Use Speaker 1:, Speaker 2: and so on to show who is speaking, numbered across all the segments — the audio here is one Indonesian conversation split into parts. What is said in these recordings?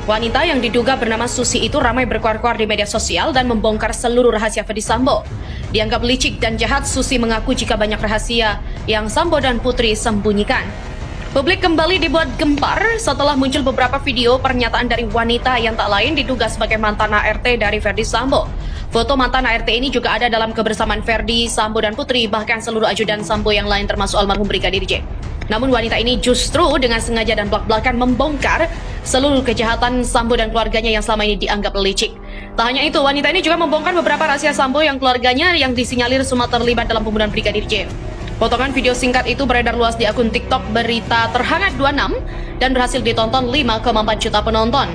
Speaker 1: Wanita yang diduga bernama Susi itu ramai berkuar-kuar di media sosial dan membongkar seluruh rahasia Ferdy Sambo. Dianggap licik dan jahat, Susi mengaku jika banyak rahasia yang Sambo dan Putri sembunyikan. Publik kembali dibuat gempar setelah muncul beberapa video pernyataan dari wanita yang tak lain diduga sebagai mantan ART dari Ferdy Sambo. Foto mantan ART ini juga ada dalam kebersamaan Ferdy, Sambo dan Putri, bahkan seluruh ajudan Sambo yang lain termasuk almarhum Brigadir J. Namun wanita ini justru dengan sengaja dan belak-belakan membongkar seluruh kejahatan Sambo dan keluarganya yang selama ini dianggap licik. Tak hanya itu, wanita ini juga membongkar beberapa rahasia Sambo yang keluarganya yang disinyalir semua terlibat dalam pembunuhan Brigadir J. Potongan video singkat itu beredar luas di akun TikTok Berita Terhangat 26 dan berhasil ditonton 5,4 juta penonton.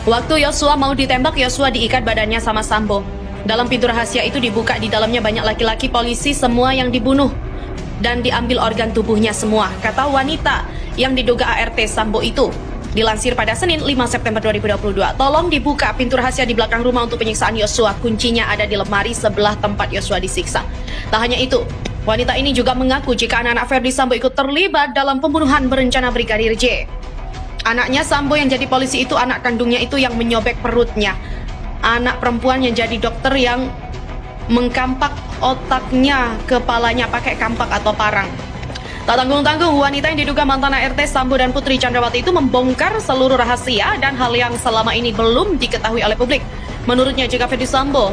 Speaker 1: Waktu Yosua mau ditembak, Yosua diikat badannya sama Sambo. Dalam pintu rahasia itu dibuka, di dalamnya banyak laki-laki polisi semua yang dibunuh dan diambil organ tubuhnya semua, kata wanita yang diduga ART Sambo itu. Dilansir pada Senin 5 September 2022, tolong dibuka pintu rahasia di belakang rumah untuk penyiksaan Yosua. Kuncinya ada di lemari sebelah tempat Yosua disiksa. Tak hanya itu, wanita ini juga mengaku jika anak-anak Ferdy Sambo ikut terlibat dalam pembunuhan berencana Brigadir J. Anaknya Sambo yang jadi polisi itu anak kandungnya itu yang menyobek perutnya. Anak perempuan yang jadi dokter yang mengkampak otaknya, kepalanya pakai kampak atau parang. Tak tanggung-tanggung, wanita yang diduga mantan ART Sambo dan Putri Chandrawati itu membongkar seluruh rahasia dan hal yang selama ini belum diketahui oleh publik. Menurutnya, jika Ferdy Sambo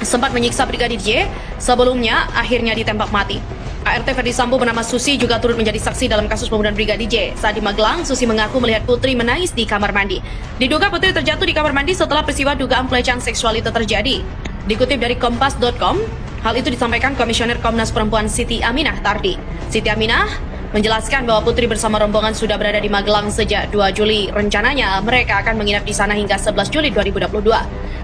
Speaker 1: sempat menyiksa Brigadir J, sebelumnya akhirnya ditembak mati. ART Ferdy Sambo bernama Susi juga turut menjadi saksi dalam kasus pembunuhan Brigadir J. Saat di Magelang, Susi mengaku melihat Putri menangis di kamar mandi. Diduga Putri terjatuh di kamar mandi setelah peristiwa dugaan pelecehan seksual itu terjadi. Dikutip dari Kompas.com, hal itu disampaikan Komisioner Komnas Perempuan Siti Aminah Tardi. Siti Aminah menjelaskan bahwa Putri bersama rombongan sudah berada di Magelang sejak 2 Juli. Rencananya mereka akan menginap di sana hingga 11 Juli 2022.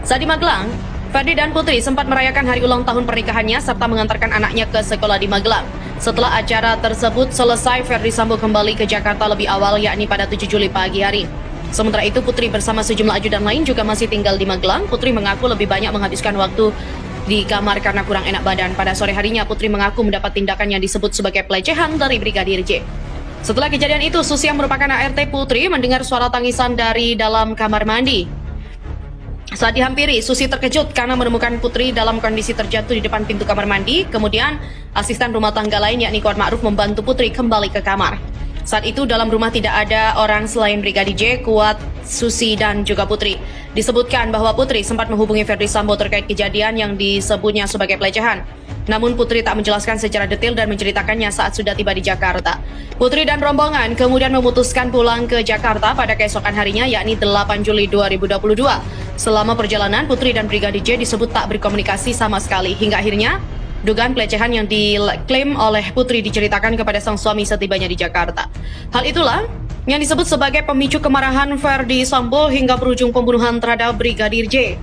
Speaker 1: Saat di Magelang, Ferdy dan Putri sempat merayakan hari ulang tahun pernikahannya serta mengantarkan anaknya ke sekolah di Magelang. Setelah acara tersebut selesai, Ferdy Sambo kembali ke Jakarta lebih awal, yakni pada 7 Juli pagi hari. Sementara itu, Putri bersama sejumlah ajudan lain juga masih tinggal di Magelang. Putri mengaku lebih banyak menghabiskan waktu di kamar karena kurang enak badan. Pada sore harinya, Putri mengaku mendapat tindakan yang disebut sebagai pelecehan dari Brigadir J. Setelah kejadian itu, Susi yang merupakan ART Putri mendengar suara tangisan dari dalam kamar mandi. Saat dihampiri, Susi terkejut karena menemukan Putri dalam kondisi terjatuh di depan pintu kamar mandi. Kemudian, asisten rumah tangga lain yakni Kuat Ma'ruf membantu Putri kembali ke kamar. Saat itu dalam rumah tidak ada orang selain Brigadir J, Kuat, Susi, dan juga Putri. Disebutkan bahwa Putri sempat menghubungi Ferdy Sambo terkait kejadian yang disebutnya sebagai pelecehan. Namun Putri tak menjelaskan secara detail dan menceritakannya saat sudah tiba di Jakarta. Putri dan rombongan kemudian memutuskan pulang ke Jakarta pada keesokan harinya, yakni 8 Juli 2022. Selama perjalanan, Putri dan Brigadir J disebut tak berkomunikasi sama sekali. Hingga akhirnya, dugaan pelecehan yang diklaim oleh Putri diceritakan kepada sang suami setibanya di Jakarta. Hal itulah yang disebut sebagai pemicu kemarahan Ferdy Sambo hingga berujung pembunuhan terhadap Brigadir J.